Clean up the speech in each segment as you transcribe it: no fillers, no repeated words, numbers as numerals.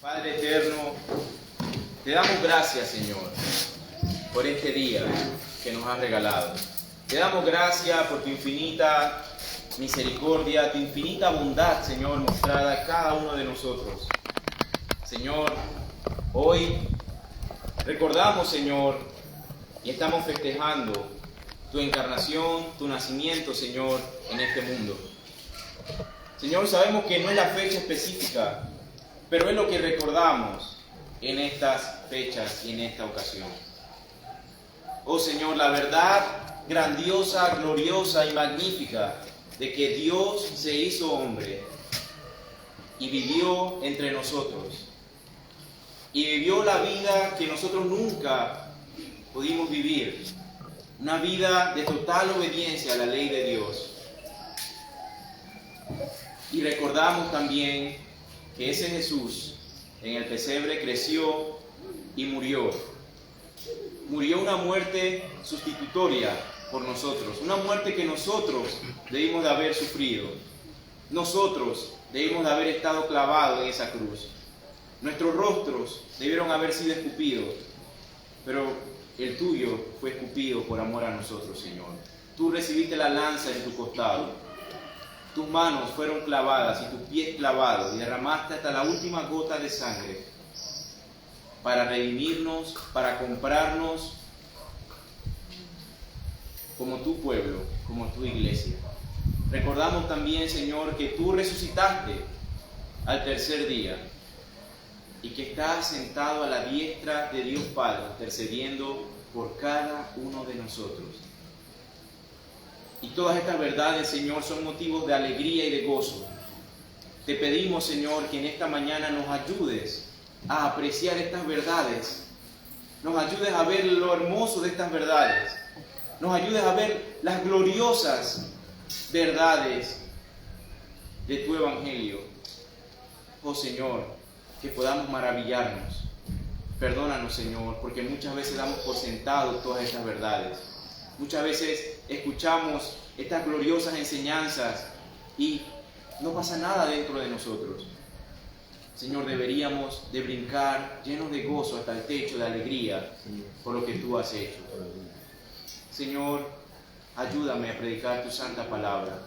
Padre eterno, te damos gracias, Señor, por este día que nos has regalado. Te damos gracias por tu infinita misericordia, tu infinita bondad, Señor, mostrada a cada uno de nosotros. Señor, hoy recordamos, Señor, y estamos festejando tu encarnación, tu nacimiento, Señor, en este mundo. Señor, sabemos que no es la fecha específica, pero es lo que recordamos en estas fechas y en esta ocasión. Oh Señor, la verdad grandiosa, gloriosa y magnífica de que Dios se hizo hombre y vivió entre nosotros. Y vivió la vida que nosotros nunca pudimos vivir. Una vida de total obediencia a la ley de Dios. Y recordamos también que ese Jesús en el pesebre creció y murió. Murió una muerte sustitutoria por nosotros. Una muerte que nosotros debimos de haber sufrido. Nosotros debimos de haber estado clavados en esa cruz. Nuestros rostros debieron haber sido escupidos. Pero el tuyo fue escupido por amor a nosotros, Señor. Tú recibiste la lanza en tu costado. Tus manos fueron clavadas y tus pies clavados y derramaste hasta la última gota de sangre para redimirnos, para comprarnos como tu pueblo, como tu iglesia. Recordamos también, Señor, que tú resucitaste al tercer día y que estás sentado a la diestra de Dios Padre, intercediendo por cada uno de nosotros. Y todas estas verdades, Señor, son motivos de alegría y de gozo. Te pedimos, Señor, que en esta mañana nos ayudes a apreciar estas verdades. Nos ayudes a ver lo hermoso de estas verdades. Nos ayudes a ver las gloriosas verdades de tu Evangelio. Oh, Señor, que podamos maravillarnos. Perdónanos, Señor, porque muchas veces damos por sentado todas estas verdades. Muchas veces escuchamos estas gloriosas enseñanzas y no pasa nada dentro de nosotros. Señor, deberíamos de brincar llenos de gozo hasta el techo de alegría por lo que tú has hecho. Señor, ayúdame a predicar tu santa palabra.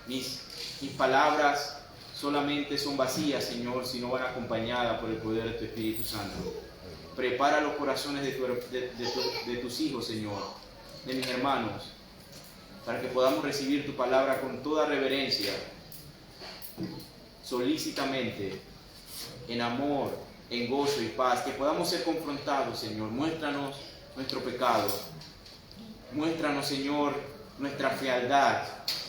Mis palabras solamente son vacías, Señor, si no van acompañadas por el poder de tu Espíritu Santo. Prepara los corazones de tus hijos, Señor, de mis hermanos, para que podamos recibir tu palabra con toda reverencia, solícitamente, en amor, en gozo y paz, que podamos ser confrontados, Señor. Muéstranos nuestro pecado, muéstranos, Señor, nuestra fealdad,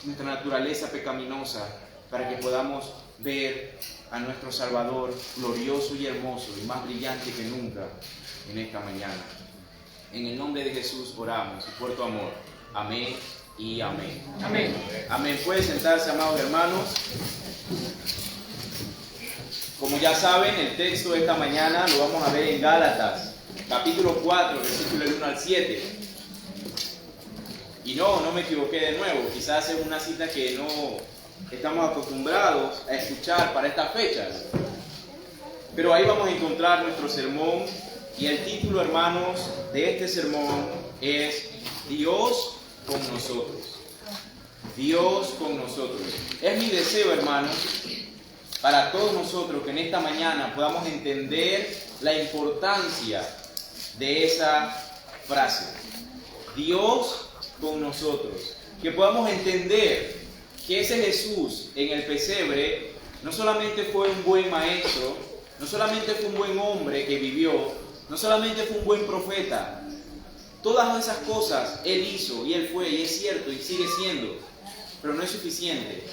nuestra naturaleza pecaminosa, para que podamos ver a nuestro Salvador glorioso y hermoso y más brillante que nunca en esta mañana. En el nombre de Jesús oramos y por tu amor. Amén y amén. Amén. Amén. Pueden sentarse, amados hermanos. Como ya saben, el texto de esta mañana lo vamos a ver en Gálatas, capítulo 4, versículo del 1 al 7. Y no me equivoqué de nuevo. Quizás es una cita que no estamos acostumbrados a escuchar para estas fechas. Pero ahí vamos a encontrar nuestro sermón y el título, hermanos, de este sermón es Dios con nosotros. Dios con nosotros. Es mi deseo, hermanos, para todos nosotros que en esta mañana podamos entender la importancia de esa frase. Dios con nosotros. Que podamos entender que ese Jesús en el pesebre no solamente fue un buen maestro, no solamente fue un buen hombre que vivió, no solamente fue un buen profeta. Todas esas cosas Él hizo y Él fue, y es cierto, y sigue siendo, pero no es suficiente.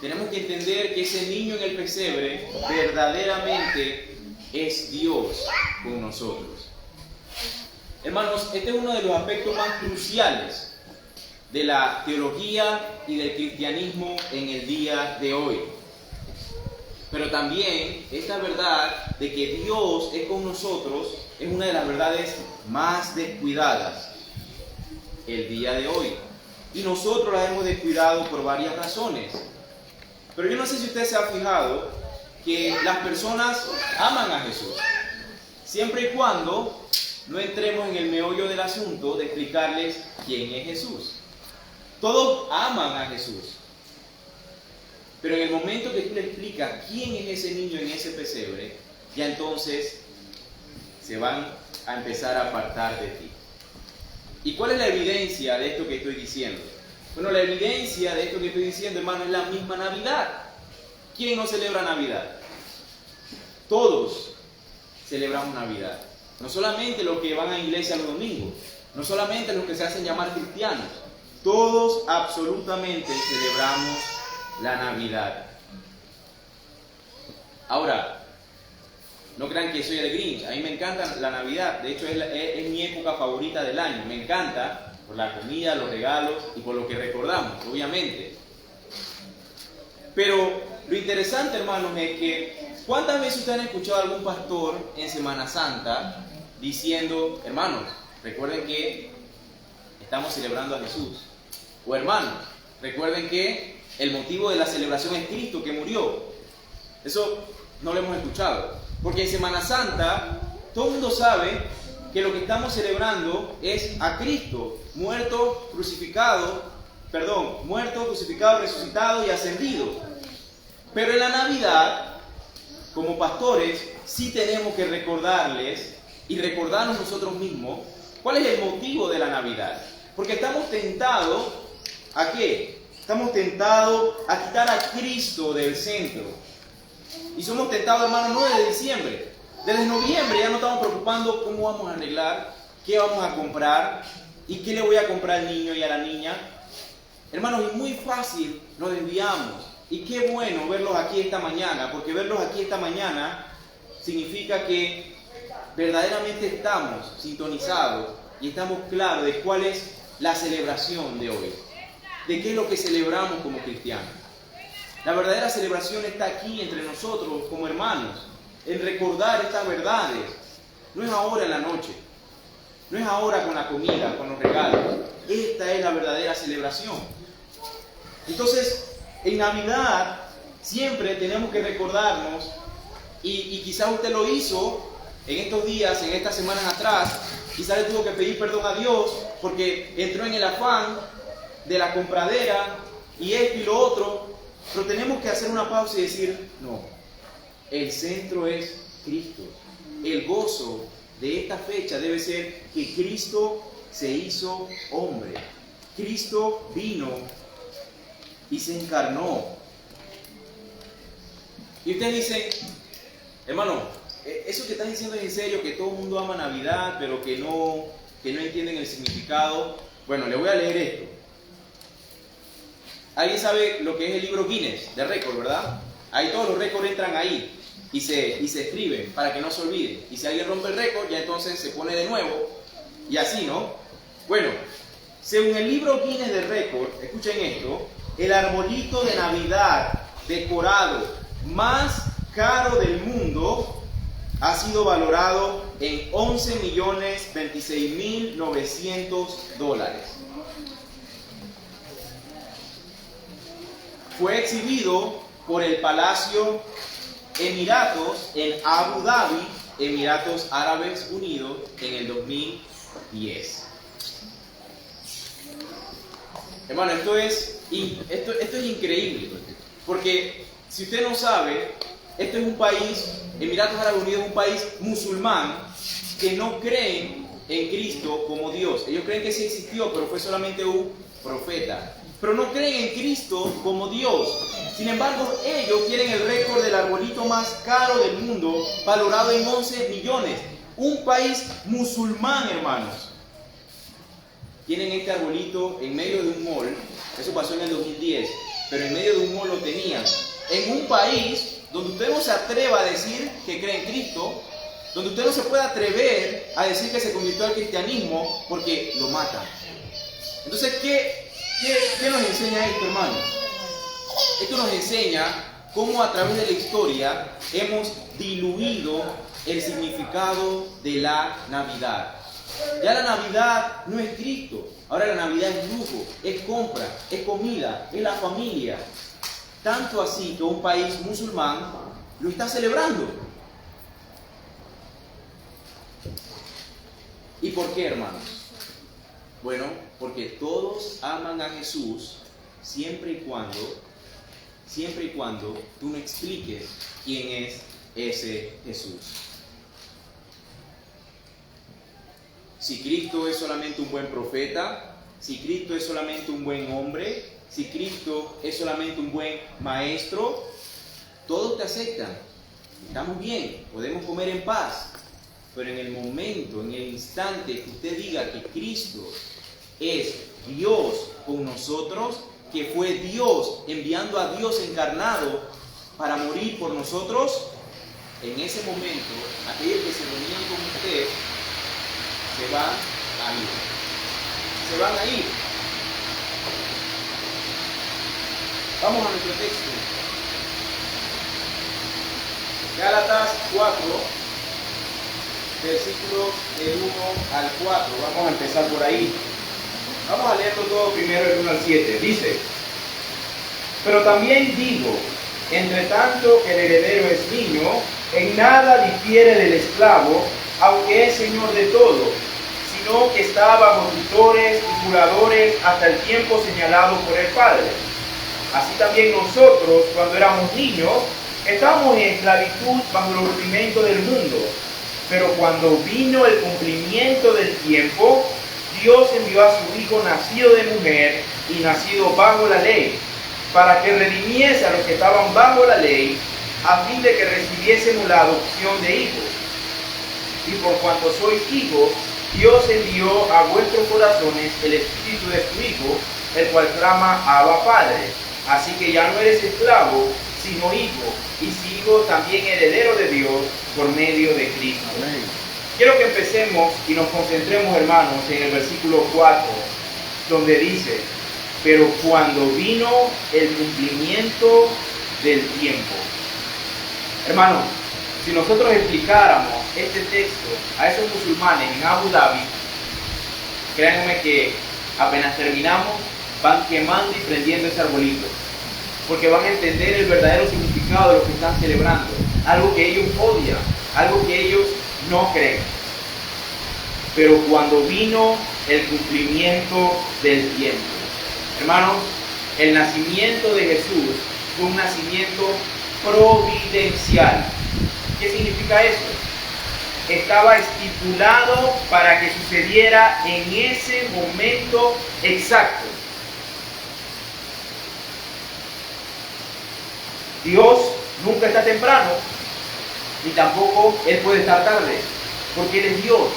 Tenemos que entender que ese niño en el pesebre verdaderamente es Dios con nosotros. Hermanos, este es uno de los aspectos más cruciales de la teología y del cristianismo en el día de hoy. Pero también esta verdad de que Dios es con nosotros es una de las verdades más descuidadas el día de hoy. Y nosotros la hemos descuidado por varias razones. Pero yo no sé si usted se ha fijado que las personas aman a Jesús, siempre y cuando no entremos en el meollo del asunto de explicarles quién es Jesús. Todos aman a Jesús, pero en el momento que tú le explicas quién es ese niño en ese pesebre, ya entonces se van a empezar a apartar de ti. ¿Y cuál es la evidencia de esto que estoy diciendo? Bueno, la evidencia de esto que estoy diciendo, hermano, es la misma Navidad. ¿Quién no celebra Navidad? Todos celebramos Navidad. No solamente los que van a iglesia los domingos, no solamente los que se hacen llamar cristianos. Todos absolutamente celebramos la Navidad. Ahora, no crean que soy el Grinch. A mí me encanta la Navidad. De hecho, es mi época favorita del año. Me encanta por la comida, los regalos y por lo que recordamos, obviamente. Pero lo interesante, hermanos, es que ¿cuántas veces ustedes han escuchado a algún pastor en Semana Santa diciendo, hermanos, recuerden que estamos celebrando a Jesús? O hermanos, recuerden que el motivo de la celebración es Cristo que murió. Eso no lo hemos escuchado. Porque en Semana Santa todo el mundo sabe que lo que estamos celebrando es a Cristo, muerto, crucificado, resucitado y ascendido. Pero en la Navidad, como pastores, sí tenemos que recordarles y recordarnos nosotros mismos cuál es el motivo de la Navidad. Porque estamos tentados ¿a qué? Estamos tentados a quitar a Cristo del centro. Y somos tentados, hermanos, no desde diciembre. Desde noviembre ya nos estamos preocupando cómo vamos a arreglar, qué vamos a comprar y qué le voy a comprar al niño y a la niña. Hermanos, es muy fácil, nos desviamos. Y qué bueno verlos aquí esta mañana, porque verlos aquí esta mañana significa que verdaderamente estamos sintonizados y estamos claros de cuál es la celebración de hoy, de qué es lo que celebramos como cristianos. La verdadera celebración está aquí entre nosotros como hermanos, en recordar estas verdades. No es ahora en la noche, no es ahora con la comida, con los regalos. Esta es la verdadera celebración. Entonces, en Navidad siempre tenemos que recordarnos, y quizás usted lo hizo en estos días, en estas semanas atrás, quizás le tuvo que pedir perdón a Dios porque entró en el afán de la compradera y esto y lo otro. Pero tenemos que hacer una pausa y decir, no, el centro es Cristo. El gozo de esta fecha debe ser que Cristo se hizo hombre. Cristo vino y se encarnó. Y ustedes dicen, hermano, eso que estás diciendo es en serio, que todo el mundo ama Navidad, pero que no entienden el significado. Bueno, le voy a leer esto. ¿Alguien sabe lo que es el libro Guinness de récord, verdad? Ahí todos los récords entran ahí y se escriben para que no se olvide. Y si alguien rompe el récord, ya entonces se pone de nuevo y así, ¿no? Bueno, según el libro Guinness de récord, escuchen esto, el arbolito de Navidad decorado más caro del mundo ha sido valorado en $11.026.900. Fue exhibido por el Palacio Emiratos en Abu Dhabi, Emiratos Árabes Unidos, en el 2010. Hermano, esto es increíble, porque si usted no sabe, esto es un país, Emiratos Árabes Unidos es un país musulmán que no creen en Cristo como Dios. Ellos creen que sí existió, pero fue solamente un profeta. Pero no creen en Cristo como Dios. Sin embargo, ellos quieren el récord del arbolito más caro del mundo, valorado en 11 millones. Un país musulmán, hermanos. Tienen este arbolito en medio de un mall. Eso pasó en el 2010. Pero en medio de un mall lo tenían. En un país donde usted no se atreva a decir que cree en Cristo, donde usted no se puede atrever a decir que se convirtió al cristianismo porque lo matan. Entonces, ¿qué nos enseña esto, hermanos? Esto nos enseña cómo a través de la historia hemos diluido el significado de la Navidad. Ya la Navidad no es Cristo, ahora la Navidad es lujo, es compra, es comida, es la familia. Tanto así que un país musulmán lo está celebrando. ¿Y por qué, hermanos? Bueno, porque todos aman a Jesús siempre y cuando tú no expliques quién es ese Jesús. Si Cristo es solamente un buen profeta, si Cristo es solamente un buen hombre, si Cristo es solamente un buen maestro, todos te aceptan. Estamos bien, podemos comer en paz. Pero en el momento, en el instante que usted diga que Cristo es Dios con nosotros, que fue Dios enviando a Dios encarnado para morir por nosotros, en ese momento, aquellos que se reunían con usted se van a ir. Se van a ir. Vamos a nuestro texto. Gálatas 4, versículos del 1 al 4. Vamos a empezar por ahí. Vamos a leerlo todo primero del 1 al 7. Dice: pero también digo, entre tanto que el heredero es niño, en nada difiere del esclavo, aunque es señor de todo, sino que está bajo tutores y curadores hasta el tiempo señalado por el Padre. Así también nosotros, cuando éramos niños, estábamos en esclavitud bajo el rudimento del mundo. Pero cuando vino el cumplimiento del tiempo, Dios envió a su Hijo nacido de mujer y nacido bajo la ley, para que redimiese a los que estaban bajo la ley, a fin de que recibiésemos la adopción de hijos. Y por cuanto sois hijos, Dios envió a vuestros corazones el espíritu de su Hijo, el cual clama Abba Padre. Así que ya no eres esclavo, sino hijo, y si hijo, también heredero de Dios por medio de Cristo. Amén. Quiero que empecemos y nos concentremos, hermanos, en el versículo 4, donde dice: pero cuando vino el cumplimiento del tiempo. Hermanos, si nosotros explicáramos este texto a esos musulmanes en Abu Dhabi, créanme que apenas terminamos, van quemando y prendiendo ese arbolito, porque van a entender el verdadero significado de lo que están celebrando, algo que ellos odian, algo que ellos no creen. Pero cuando vino el cumplimiento del tiempo, hermanos, el nacimiento de Jesús fue un nacimiento providencial. ¿Qué significa eso? Estaba estipulado para que sucediera en ese momento exacto. Dios nunca está temprano, ni tampoco Él puede estar tarde, porque Él es Dios.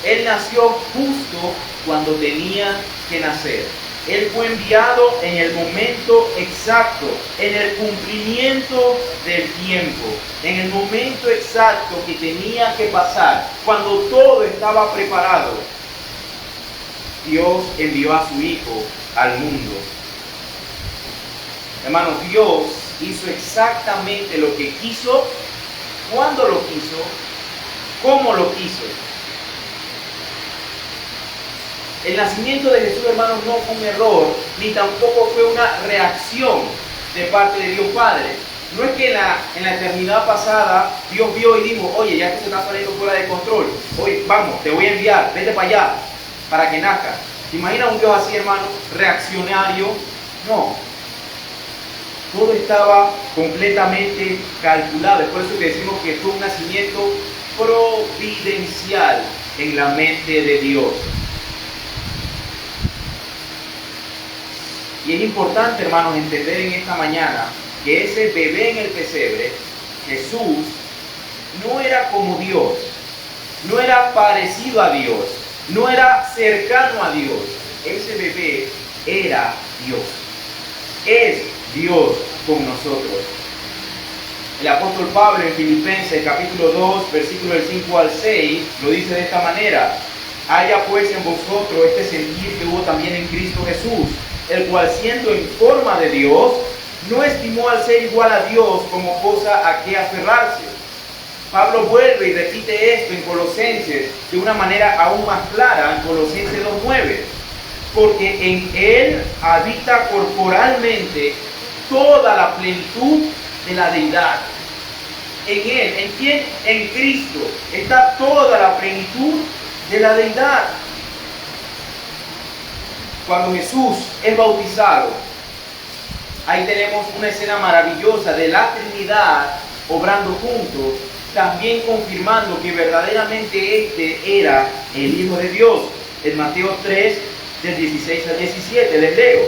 Él nació justo cuando tenía que nacer. Él fue enviado en el momento exacto, en el cumplimiento del tiempo, en el momento exacto que tenía que pasar, cuando todo estaba preparado. Dios envió a su Hijo al mundo. Hermanos, Dios hizo exactamente lo que quiso, cuándo lo quiso, cómo lo quiso. El nacimiento de Jesús, hermanos, no fue un error, ni tampoco fue una reacción de parte de Dios Padre. No es que en la eternidad pasada Dios vio y dijo: oye, ya que se está saliendo fuera de control, oye, vamos, te voy a enviar, vete para allá, para que nazca. ¿Se imagina un Dios así, hermano, reaccionario? No. Todo estaba completamente calculado. Es por eso que decimos que fue un nacimiento providencial en la mente de Dios. Y es importante, hermanos, entender en esta mañana que ese bebé en el pesebre, Jesús, no era como Dios, no era parecido a Dios, no era cercano a Dios. Ese bebé era Dios, es Dios con nosotros. El apóstol Pablo en Filipenses capítulo 2, versículos del 5 al 6, lo dice de esta manera: haya pues en vosotros este sentir que hubo también en Cristo Jesús, el cual siendo en forma de Dios, no estimó al ser igual a Dios como cosa a que aferrarse. Pablo vuelve y repite esto en Colosenses de una manera aún más clara, en Colosenses 2:9, porque en Él habita corporalmente toda la plenitud de la deidad. en Él. ¿En quién? En Cristo. Está toda la plenitud de la deidad. Cuando Jesús es bautizado, ahí tenemos una escena maravillosa de la Trinidad obrando juntos, también confirmando que verdaderamente este era el Hijo de Dios. En Mateo 3, del 16 al 17, les leo.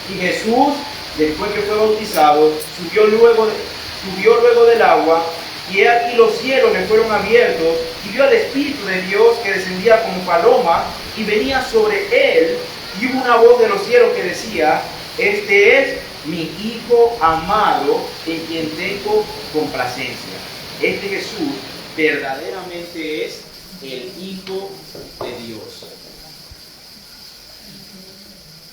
Y Jesús, después que fue bautizado, subió luego del agua, y he aquí los cielos le fueron abiertos, y vio al Espíritu de Dios que descendía como paloma, y venía sobre él, y hubo una voz de los cielos que decía: este es mi Hijo amado, en quien tengo complacencia. Este Jesús verdaderamente es el Hijo de Dios.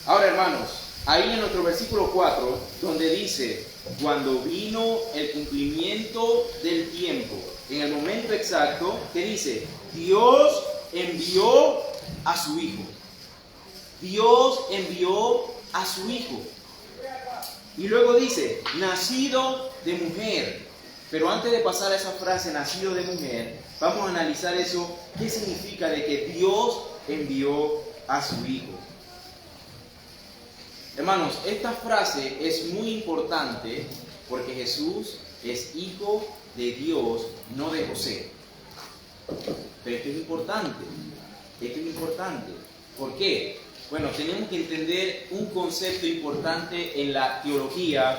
Ahora, hermanos, ahí en nuestro versículo 4, donde dice: cuando vino el cumplimiento del tiempo, en el momento exacto, ¿qué dice? Dios envió a su Hijo. Dios envió a su Hijo. Y luego dice, nacido de mujer. Pero antes de pasar a esa frase, nacido de mujer, vamos a analizar eso. ¿Qué significa de que Dios envió a su Hijo? Hermanos, esta frase es muy importante porque Jesús es hijo de Dios, no de José. Pero esto es importante. Esto es importante. ¿Por qué? Bueno, tenemos que entender un concepto importante en la teología,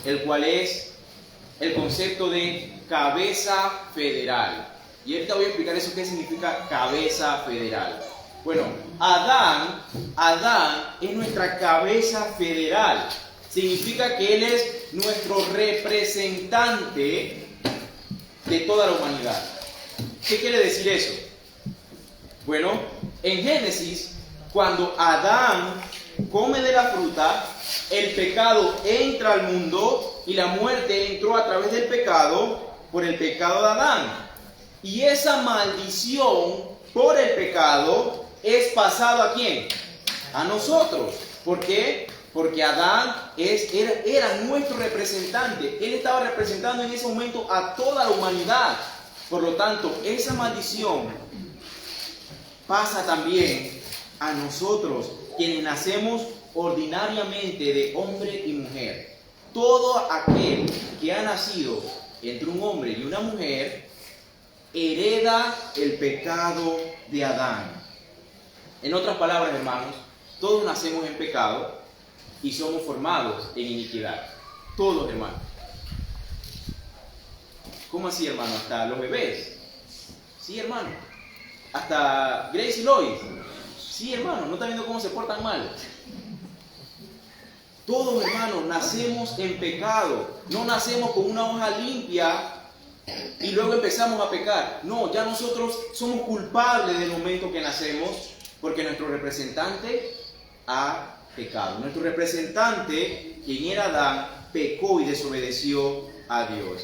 el cual es el concepto de cabeza federal. Y ahorita voy a explicar eso, qué significa cabeza federal. Bueno, Adán es nuestra cabeza federal. Significa que él es nuestro representante de toda la humanidad. ¿Qué quiere decir eso? Bueno, en Génesis, cuando Adán come de la fruta, el pecado entra al mundo y la muerte entró a través del pecado por el pecado de Adán. Y esa maldición por el pecado es pasado ¿a quién? A nosotros. ¿Por qué? Porque Adán era nuestro representante. Él estaba representando en ese momento a toda la humanidad. Por lo tanto, esa maldición pasa también a nosotros, quienes nacemos ordinariamente de hombre y mujer. Todo aquel que ha nacido entre un hombre y una mujer hereda el pecado de Adán. En otras palabras, hermanos, todos nacemos en pecado y somos formados en iniquidad. Todos, hermanos. ¿Cómo así, hermano? Hasta los bebés. Sí, hermano. Hasta Grace y Lois. Sí, hermano. ¿No están viendo cómo se portan mal? Todos, hermanos, nacemos en pecado. No nacemos con una hoja limpia y luego empezamos a pecar. No, ya nosotros somos culpables del momento que nacemos, porque nuestro representante ha pecado. Nuestro representante, quien era Adán, pecó y desobedeció a Dios.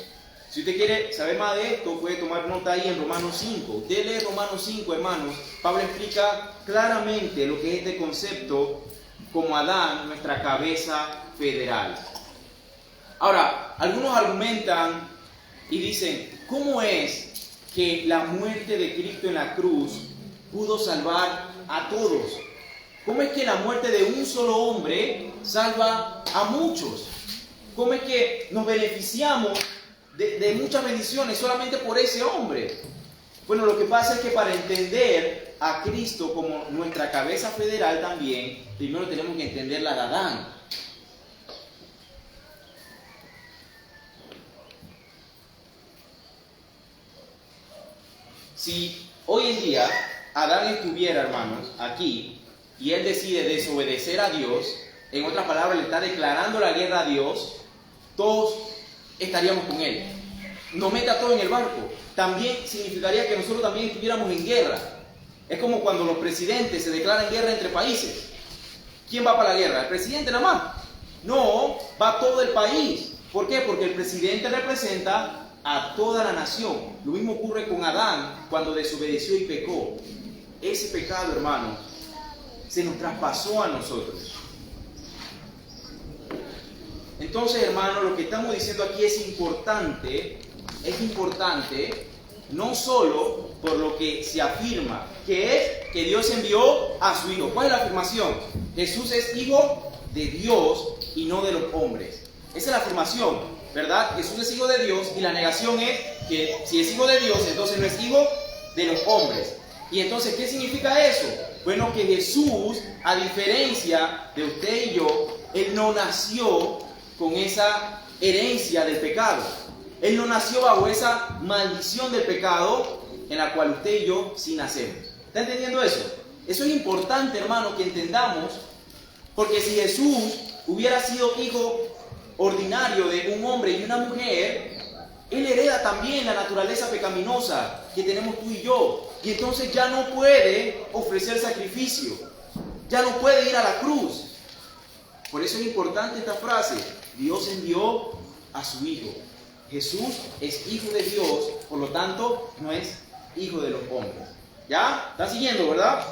Si usted quiere saber más de esto, puede tomar nota ahí en Romanos 5. Usted lee Romanos 5, hermanos. Pablo explica claramente lo que es este concepto como Adán, nuestra cabeza federal. Ahora, algunos argumentan y dicen, ¿cómo es que la muerte de Cristo en la cruz pudo salvar a todos? ¿Cómo es que la muerte de un solo hombre salva a muchos? ¿Cómo es que nos beneficiamos de muchas bendiciones solamente por ese hombre? Bueno, lo que pasa es que para entender a Cristo como nuestra cabeza federal también, primero tenemos que entender la de Adán. Si hoy en día Adán estuviera, hermanos, aquí, y él decide desobedecer a Dios, en otras palabras, le está declarando la guerra a Dios, todos estaríamos con él. Nos meta todo en el barco. También significaría que nosotros también estuviéramos en guerra. Es como cuando los presidentes se declaran guerra entre países. ¿Quién va para la guerra? ¿El presidente nada más? No, va todo el país. ¿Por qué? Porque el presidente representa a toda la nación. Lo mismo ocurre con Adán cuando desobedeció y pecó. Ese pecado, hermano, se nos traspasó a nosotros. Entonces, hermano, lo que estamos diciendo aquí es importante es importante no solo por lo que se afirma, que es que Dios envió a su Hijo. ¿Cuál es la afirmación? Jesús es Hijo de Dios y no de los hombres. Esa es la afirmación, ¿verdad? Jesús es Hijo de Dios, y la negación es que si es Hijo de Dios, entonces no es Hijo de los hombres. Y entonces, ¿qué significa eso? Bueno, que Jesús, a diferencia de usted y yo, Él no nació con esa herencia del pecado. Él no nació bajo esa maldición del pecado en la cual usted y yo sí nacemos. ¿Está entendiendo eso? Eso es importante, hermano, que entendamos, porque si Jesús hubiera sido hijo ordinario de un hombre y una mujer, Él hereda también la naturaleza pecaminosa que tenemos tú y yo. Y entonces ya no puede ofrecer sacrificio. Ya no puede ir a la cruz. Por eso es importante esta frase. Dios envió a su Hijo. Jesús es Hijo de Dios, por lo tanto no es hijo de los hombres. ¿Ya? ¿Están siguiendo, verdad?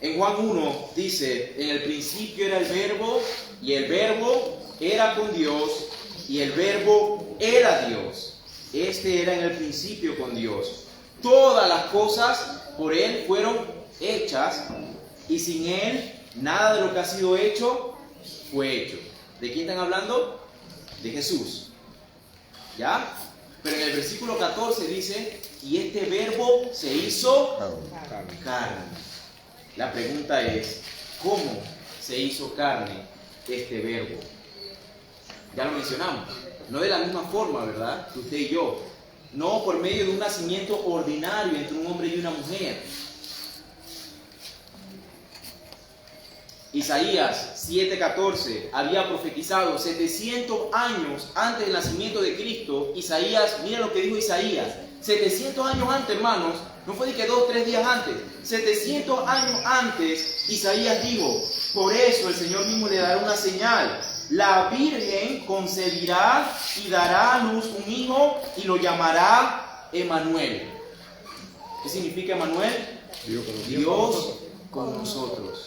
En Juan 1 dice: en el principio era el Verbo, y el Verbo era con Dios, y el Verbo era Dios. Este era en el principio con Dios. Todas las cosas por Él fueron hechas, y sin Él nada de lo que ha sido hecho fue hecho. ¿De quién están hablando? De Jesús. ¿Ya? Pero en el versículo 14 dice: y este Verbo se hizo carne. La pregunta es: ¿cómo se hizo carne este Verbo? Ya lo mencionamos. No de la misma forma, ¿verdad?, que usted y yo. No por medio de un nacimiento ordinario entre un hombre y una mujer. Isaías 7:14 había profetizado 700 años antes del nacimiento de Cristo. Isaías, miren lo que dijo Isaías. 700 años antes, hermanos, no fue de que 2 o 3 días antes. 700 años antes, Isaías dijo: por eso el Señor mismo le dará una señal. La Virgen concebirá y dará a luz un hijo y lo llamará Emmanuel. ¿Qué significa Emmanuel? Dios con nosotros.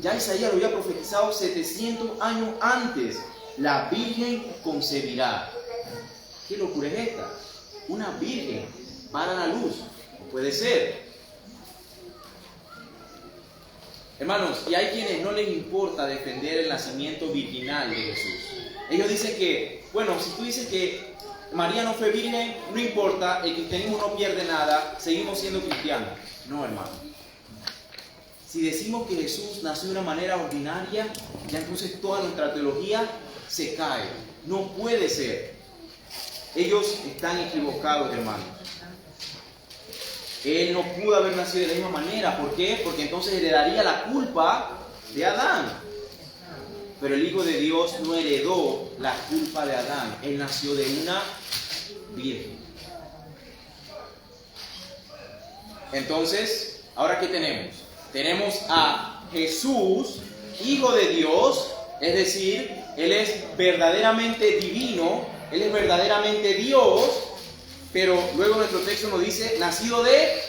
Ya Isaías lo había profetizado 700 años antes. La Virgen concebirá. ¿Qué locura es esta? Una virgen para la luz. No puede ser. Hermanos, y hay quienes no les importa defender el nacimiento virginal de Jesús. Ellos dicen que, bueno, si tú dices que María no fue virgen, no importa, el cristianismo no pierde nada, seguimos siendo cristianos. No, hermano. Si decimos que Jesús nació de una manera ordinaria, ya entonces toda nuestra teología se cae. No puede ser. Ellos están equivocados, hermanos. Él no pudo haber nacido de la misma manera. ¿Por qué? Porque entonces heredaría la culpa de Adán. Pero el Hijo de Dios no heredó la culpa de Adán. Él nació de una virgen. Entonces, ¿ahora qué tenemos? Tenemos a Jesús, Hijo de Dios, es decir, Él es verdaderamente divino, Él es verdaderamente Dios, pero luego nuestro texto nos dice nacido de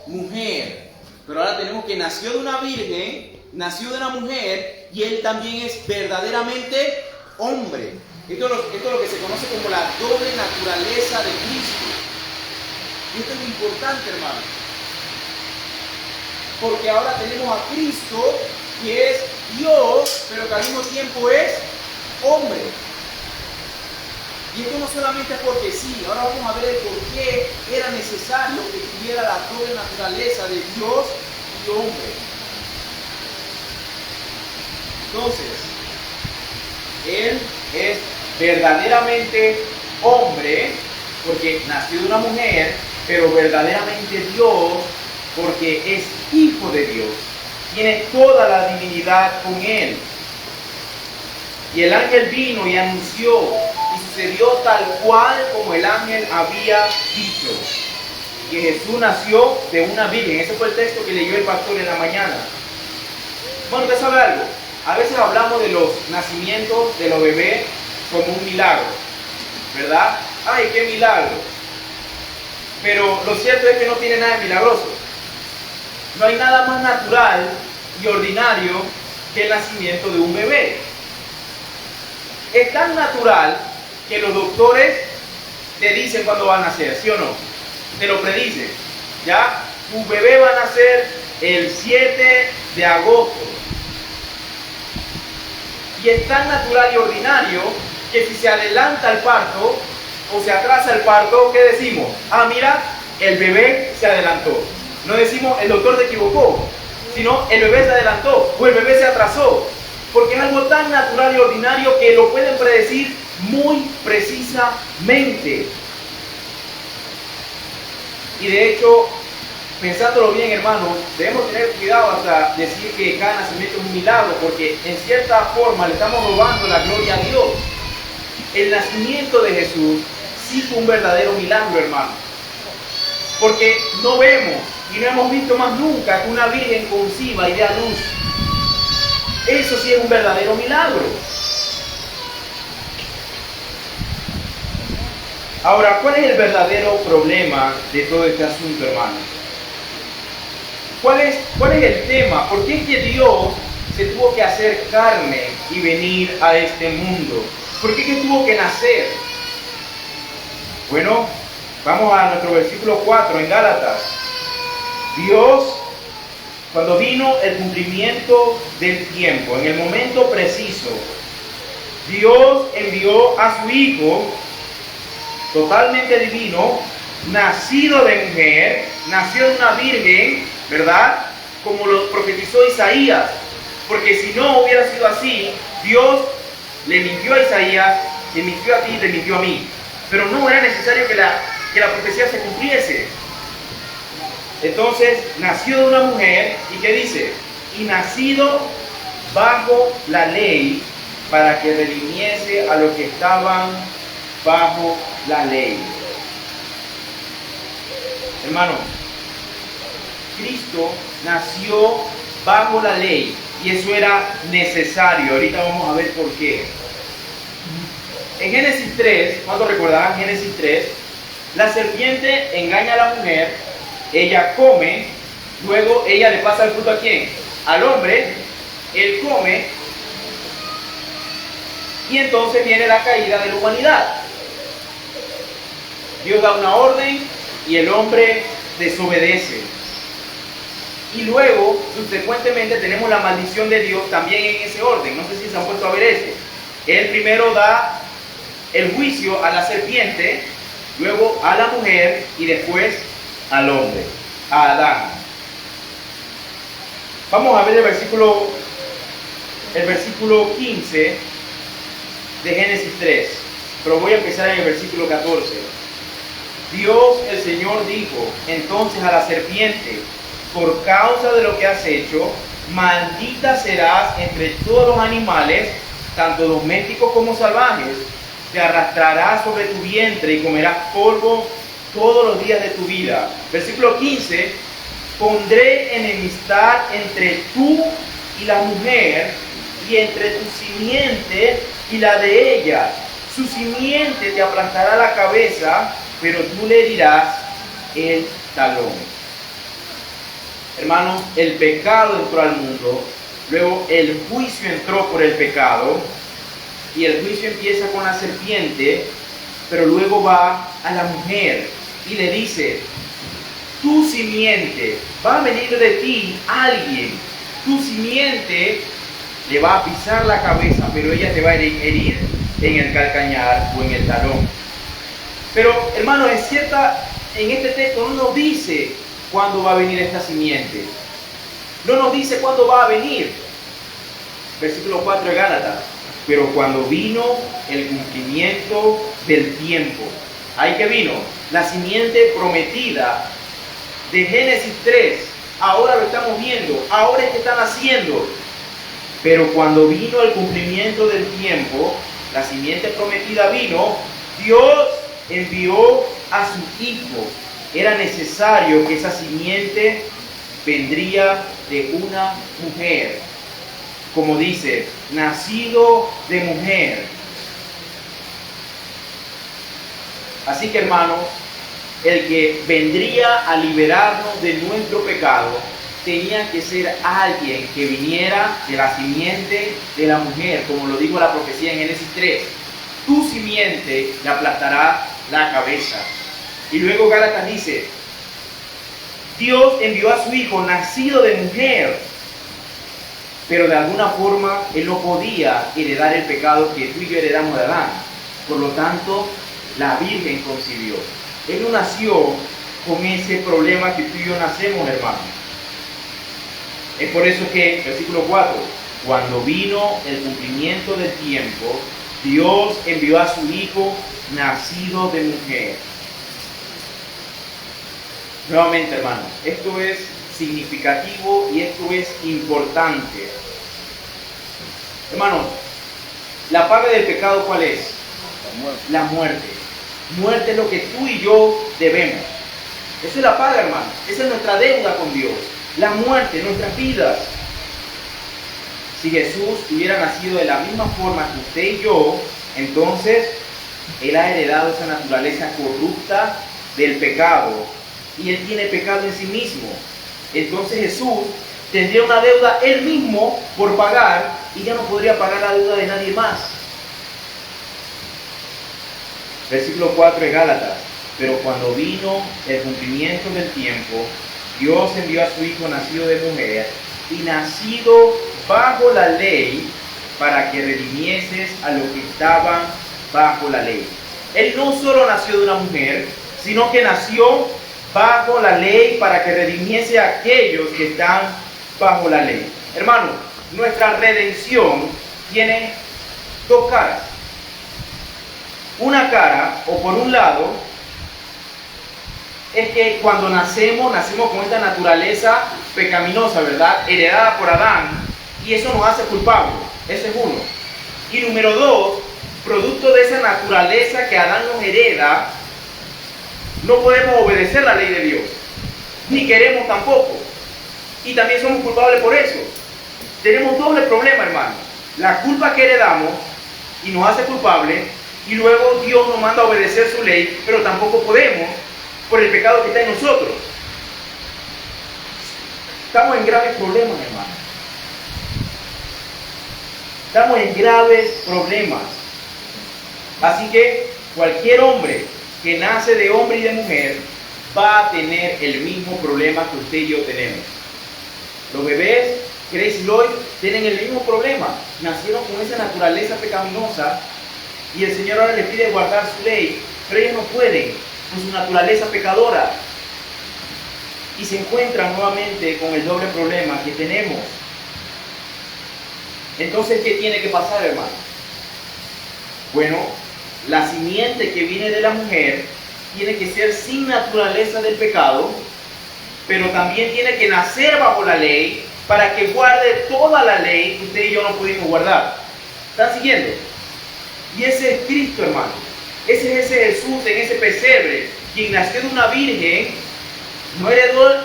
mujer. Pero ahora tenemos que nació de una virgen, nació de una mujer, y Él también es verdaderamente hombre. Esto es lo que se conoce como la doble naturaleza de Cristo. Y esto es muy importante, hermano. Porque ahora tenemos a Cristo, que es Dios, pero que al mismo tiempo es hombre. Y esto no solamente es porque sí, ahora vamos a ver el por qué era necesario que tuviera la doble naturaleza de Dios y hombre. Entonces, Él es verdaderamente hombre, porque nació de una mujer, pero verdaderamente Dios, porque es Hijo de Dios. Tiene toda la divinidad con Él. Y el ángel vino y anunció, y sucedió tal cual como el ángel había dicho, que Jesús nació de una virgen. Ese fue el texto que leyó el pastor en la mañana. Bueno, ¿usted sabe algo? A veces hablamos de los nacimientos de los bebés como un milagro, ¿verdad? ¡Ay, qué milagro! Pero lo cierto es que no tiene nada de milagroso. No hay nada más natural y ordinario que el nacimiento de un bebé. Es tan natural que los doctores te dicen cuándo van a nacer, ¿sí o no? Te lo predicen. ¿Ya? Tu bebé va a nacer el 7 de agosto. Y es tan natural y ordinario que si se adelanta el parto o se atrasa el parto, ¿qué decimos? Ah, mira, el bebé se adelantó. No decimos el doctor se equivocó, sino el bebé se adelantó o el bebé se atrasó. Porque es algo tan natural y ordinario que lo pueden predecir muy precisamente. Y de hecho, pensándolo bien, hermanos, debemos tener cuidado hasta decir que cada nacimiento es un milagro, porque en cierta forma le estamos robando la gloria a Dios. El nacimiento de Jesús sí fue un verdadero milagro, hermano. Porque no vemos y no hemos visto más nunca que una virgen conciba y dé a luz. Eso sí es un verdadero milagro. Ahora, ¿cuál es el verdadero problema de todo este asunto, hermano? ¿Cuál es el tema? ¿Por qué es que Dios se tuvo que hacer carne y venir a este mundo? ¿Por qué es que tuvo que nacer? Bueno, vamos a nuestro versículo 4 en Gálatas. Dios, cuando vino el cumplimiento del tiempo, en el momento preciso, Dios envió a su Hijo, totalmente divino, nacido de mujer, nació de una virgen, ¿verdad? Como lo profetizó Isaías. Porque si no hubiera sido así, Dios le mintió a Isaías, le mintió a ti, le mintió a mí. Pero no era necesario que la profecía se cumpliese. Entonces, nació de una mujer, ¿y qué dice? Y nacido bajo la ley, para que redimiese a los que estaban bajo la ley. Hermano, Cristo nació bajo la ley y eso era necesario. Ahorita vamos a ver por qué. En Génesis 3, ¿cuánto recordarán Génesis 3? La serpiente engaña a la mujer, ella come, luego ella le pasa el fruto ¿a quién? Al hombre, él come y entonces viene la caída de la humanidad. Dios da una orden y el hombre desobedece. Y luego, subsecuentemente, tenemos la maldición de Dios también en ese orden. No sé si se han puesto a ver ese. Él primero da el juicio a la serpiente, luego a la mujer y después al hombre, a Adán. Vamos a ver el versículo 15 de Génesis 3, pero voy a empezar en el versículo 14. Dios el Señor dijo entonces a la serpiente: por causa de lo que has hecho, maldita serás entre todos los animales, tanto domésticos como salvajes. Te arrastrarás sobre tu vientre y comerás polvo todos los días de tu vida. Versículo 15: pondré enemistad entre tú y la mujer, y entre tu simiente y la de ella. Su simiente te aplastará la cabeza, pero tú le herirás el talón. Hermanos, el pecado entró al mundo, luego el juicio entró por el pecado, y el juicio empieza con la serpiente, pero luego va a la mujer y le dice: tu simiente, va a venir de ti alguien, tu simiente le va a pisar la cabeza, pero ella te va a herir en el calcañar o en el talón. Pero, hermano, en este texto no nos dice cuándo va a venir esta simiente. No nos dice cuándo va a venir. Versículo 4 de Gálatas: pero cuando vino el cumplimiento del tiempo. ¿Ahí que vino? La simiente prometida de Génesis 3. Ahora lo estamos viendo, ahora es que están haciendo. Pero cuando vino el cumplimiento del tiempo, la simiente prometida vino, Dios envió a su Hijo. Era necesario que esa simiente vendría de una mujer. Como dice, nacido de mujer. Así que, hermanos, el que vendría a liberarnos de nuestro pecado tenía que ser alguien que viniera de la simiente de la mujer, como lo dijo la profecía en Génesis 3. Tu simiente le aplastará la cabeza. Y luego Gálatas dice, Dios envió a su Hijo nacido de mujer, pero de alguna forma Él no podía heredar el pecado que tú y yo heredamos de Adán. Por lo tanto, la Virgen concibió. Él no nació con ese problema que tú y yo nacemos, hermano. Es por eso que, versículo 4, cuando vino el cumplimiento del tiempo, Dios envió a su Hijo nacido de mujer. Nuevamente, hermanos, esto es significativo y esto es importante. Hermanos, la paga del pecado, ¿cuál es? La muerte. Muerte es lo que tú y yo debemos. Esa es la paga, hermanos. Esa es nuestra deuda con Dios. La muerte, nuestras vidas. Si Jesús hubiera nacido de la misma forma que usted y yo, entonces Él ha heredado esa naturaleza corrupta del pecado y Él tiene pecado en sí mismo. Entonces Jesús tendría una deuda Él mismo por pagar y ya no podría pagar la deuda de nadie más. Versículo 4 de Gálatas. Pero cuando vino el cumplimiento del tiempo, Dios envió a su Hijo nacido de mujer y nacido bajo la ley para que redimieses a los que estaban bajo la ley. Él no solo nació de una mujer, sino que nació bajo la ley para que redimiese a aquellos que están bajo la ley. Hermano, nuestra redención tiene dos caras. Una cara, o por un lado, es que cuando nacemos con esta naturaleza pecaminosa, ¿verdad? Heredada por Adán, y eso nos hace culpables. Ese es uno. Y número dos, producto de esa naturaleza que Adán nos hereda, no podemos obedecer la ley de Dios, ni queremos tampoco. Y también somos culpables por eso. Tenemos doble problema, hermano. La culpa que heredamos y nos hace culpables, y luego Dios nos manda a obedecer su ley, pero tampoco podemos por el pecado que está en nosotros. Estamos en graves problemas, hermano. Estamos en graves problemas. Así que cualquier hombre que nace de hombre y de mujer va a tener el mismo problema que usted y yo tenemos. Los bebés, Grace y Lloyd, tienen el mismo problema. Nacieron con esa naturaleza pecaminosa y el Señor ahora les pide guardar su ley, pero ellos no pueden con su naturaleza pecadora y se encuentran nuevamente con el doble problema que tenemos. Entonces, ¿qué tiene que pasar, hermano? Bueno, la simiente que viene de la mujer tiene que ser sin naturaleza del pecado, pero también tiene que nacer bajo la ley para que guarde toda la ley que usted y yo no pudimos guardar. ¿Están siguiendo? Y ese es Cristo, hermano. Ese es ese Jesús en ese pesebre, quien nació de una virgen, no heredó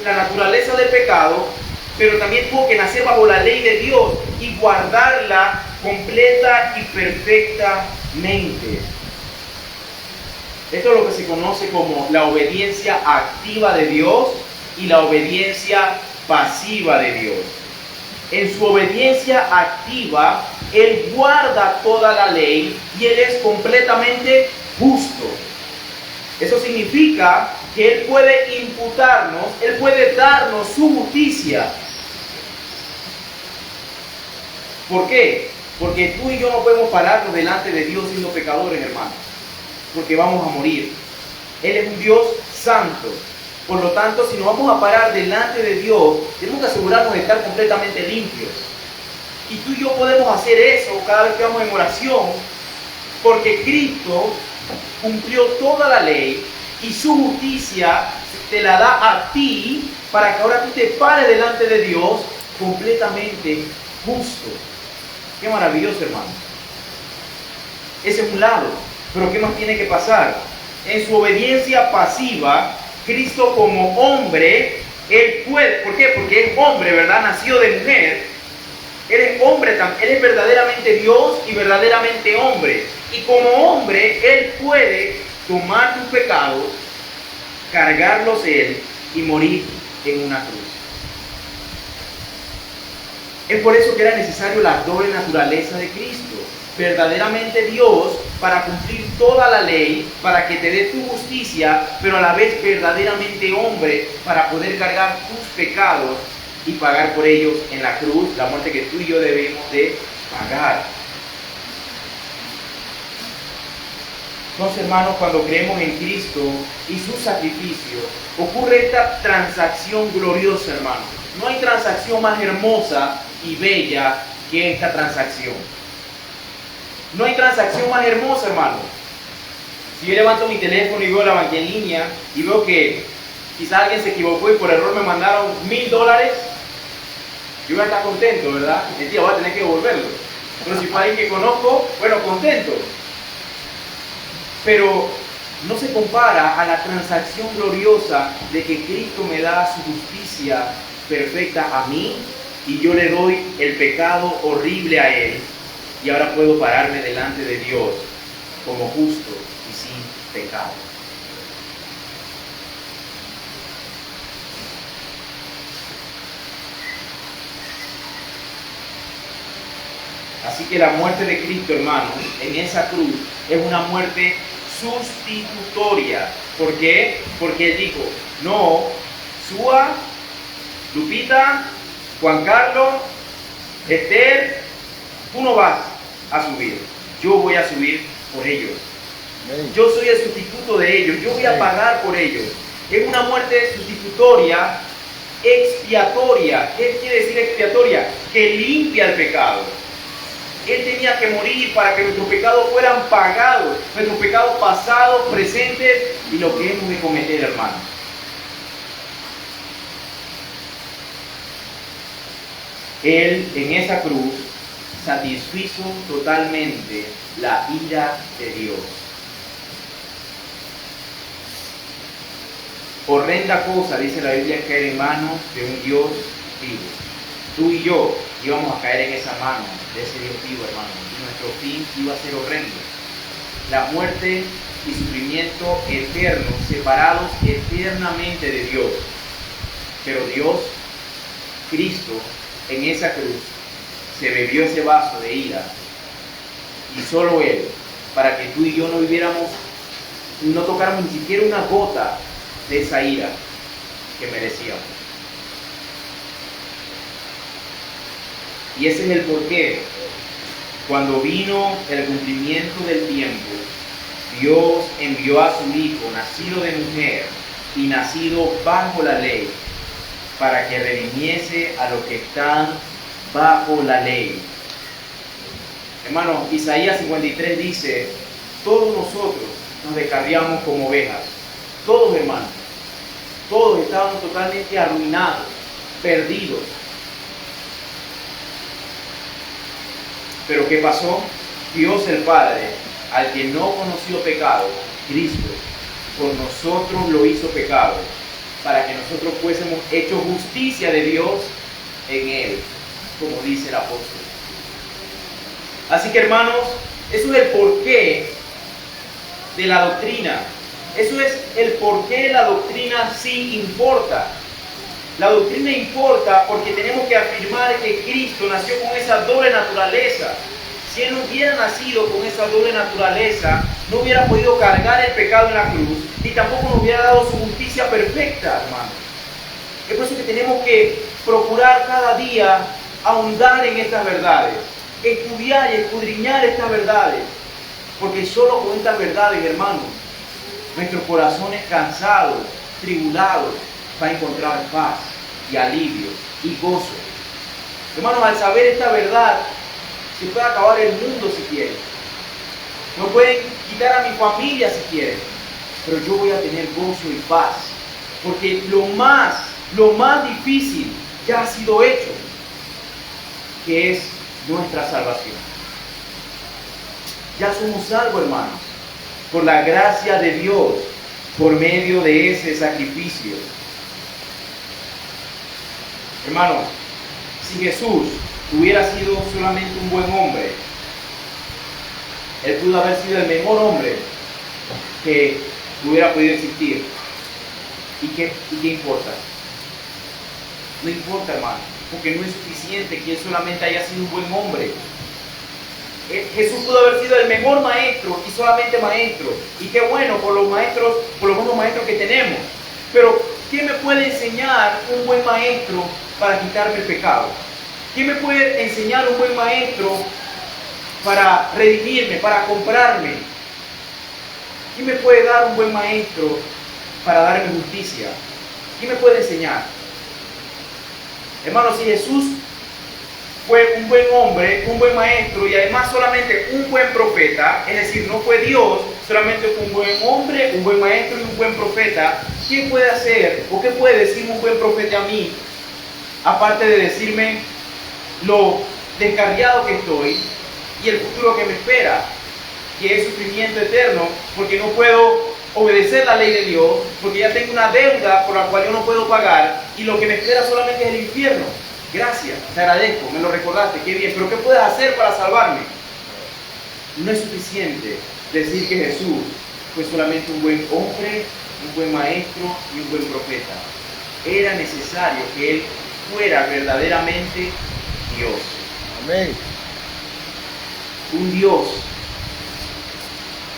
la naturaleza del pecado, pero también tuvo que nacer bajo la ley de Dios y guardarla completa y perfectamente. Esto es lo que se conoce como la obediencia activa de Dios y la obediencia pasiva de Dios. En su obediencia activa, Él guarda toda la ley y Él es completamente justo. Eso significa que Él puede imputarnos, Él puede darnos su justicia. ¿Por qué? Porque tú y yo no podemos pararnos delante de Dios siendo pecadores, hermanos, porque vamos a morir. Él es un Dios santo. Por lo tanto, si nos vamos a parar delante de Dios, tenemos que asegurarnos de estar completamente limpios. Y tú y yo podemos hacer eso cada vez que vamos en oración, porque Cristo cumplió toda la ley y su justicia te la da a ti para que ahora tú te pares delante de Dios completamente justo. Qué maravilloso, hermano. Ese es un lado. Pero ¿qué más tiene que pasar? En su obediencia pasiva, Cristo como hombre, Él puede, ¿por qué? Porque es hombre, ¿verdad? Nacido de mujer. Él es hombre, Él es verdaderamente Dios y verdaderamente hombre. Y como hombre, Él puede tomar tus pecados, cargarlos Él y morir en una cruz. Es por eso que era necesario la doble naturaleza de Cristo. Verdaderamente Dios para cumplir toda la ley, para que te dé tu justicia, pero a la vez verdaderamente hombre para poder cargar tus pecados y pagar por ellos en la cruz, la muerte que tú y yo debemos de pagar. Entonces, hermanos, cuando creemos en Cristo y su sacrificio, ocurre esta transacción gloriosa, hermanos. No hay transacción más hermosa y bella que esta transacción. No hay transacción más hermosa, hermano. Si yo levanto mi teléfono y veo la banca en línea y veo que quizás alguien se equivocó y por error me mandaron $1000, yo voy a estar contento, ¿verdad? Mentira, voy a tener que devolverlo. Pero si fue alguien que conozco, bueno, contento. Pero no se compara a la transacción gloriosa de que Cristo me da su justicia perfecta a mí y yo le doy el pecado horrible a Él. Y ahora puedo pararme delante de Dios como justo y sin pecado. Así que la muerte de Cristo, hermanos, en esa cruz es una muerte sustitutoria. ¿Por qué? Porque Él dijo, no, Sua, Lupita, Juan Carlos, Esther, tú no vas a subir, yo voy a subir por ellos. Yo soy el sustituto de ellos, yo voy a pagar por ellos. Es una muerte sustitutoria, expiatoria. ¿Qué quiere decir expiatoria? Que limpia el pecado. Él tenía que morir para que nuestros pecados fueran pagados, nuestros pecados pasados, presentes y lo que hemos de cometer, hermanos. Él en esa cruz satisfizo totalmente la ira de Dios. Horrenda cosa, dice la Biblia, caer en manos de un Dios vivo. Tú y yo íbamos a caer en esa mano de ese Dios vivo, hermano, y nuestro fin iba a ser horrendo. La muerte y sufrimiento eterno, separados eternamente de Dios. Pero Dios, Cristo, en esa cruz, se bebió ese vaso de ira, y solo Él, para que tú y yo no viviéramos, no tocáramos ni siquiera una gota de esa ira que merecíamos. Y ese es el porqué. Cuando vino el cumplimiento del tiempo, Dios envió a su Hijo, nacido de mujer y nacido bajo la ley, para que redimiese a los que están bajo la ley. Hermanos, Isaías 53 dice, todos nosotros nos descarriamos como ovejas. Todos, hermanos. Todos estábamos totalmente arruinados, perdidos. Pero ¿qué pasó? Dios el Padre, al que no conoció pecado, Cristo, por nosotros lo hizo pecado, para que nosotros fuésemos hechos justicia de Dios en Él, como dice el apóstol. Así que, hermanos, eso es el porqué de la doctrina. Eso es el porqué la doctrina sí importa. La doctrina importa porque tenemos que afirmar que Cristo nació con esa doble naturaleza. Si Él no hubiera nacido con esa doble naturaleza, no hubiera podido cargar el pecado en la cruz, ni tampoco nos hubiera dado su justicia perfecta, hermano. Es por eso que tenemos que procurar cada día ahondar en estas verdades, estudiar y escudriñar estas verdades, porque solo con estas verdades, hermanos, nuestros corazones cansados, tribulados, va a encontrar paz y alivio y gozo. Hermanos, al saber esta verdad, se puede acabar el mundo si quieren. No pueden quitar a mi familia si quieren. Pero yo voy a tener gozo y paz. Porque lo más difícil ya ha sido hecho, que es nuestra salvación. Ya somos salvos, hermanos, por la gracia de Dios, por medio de ese sacrificio. Hermanos, si Jesús hubiera sido solamente un buen hombre, Él pudo haber sido el mejor hombre que hubiera podido existir. ¿Y qué importa? No importa, hermano. porque no es suficiente que él solamente haya sido un buen hombre. Jesús pudo haber sido el mejor maestro y solamente maestro. Y qué bueno por los buenos maestros que tenemos. Pero, ¿qué me puede enseñar un buen maestro para quitarme el pecado? ¿Qué me puede enseñar un buen maestro para redimirme, para comprarme? ¿Qué me puede dar un buen maestro para darme justicia? ¿Qué me puede enseñar? Hermanos, si Jesús fue un buen hombre, un buen maestro y además solamente un buen profeta, es decir, no fue Dios, solamente un buen hombre, un buen maestro y un buen profeta, ¿qué puede hacer o qué puede decirme un buen profeta a mí? Aparte de decirme lo descarriado que estoy y el futuro que me espera, que es sufrimiento eterno, porque no puedo obedecer la ley de Dios, porque ya tengo una deuda por la cual yo no puedo pagar y lo que me espera solamente es el infierno. Gracias, te agradezco, me lo recordaste, qué bien, pero ¿qué puedes hacer para salvarme? No es suficiente decir que Jesús fue solamente un buen hombre, un buen maestro y un buen profeta. Era necesario que Él fuera verdaderamente Dios. Amén. Un Dios,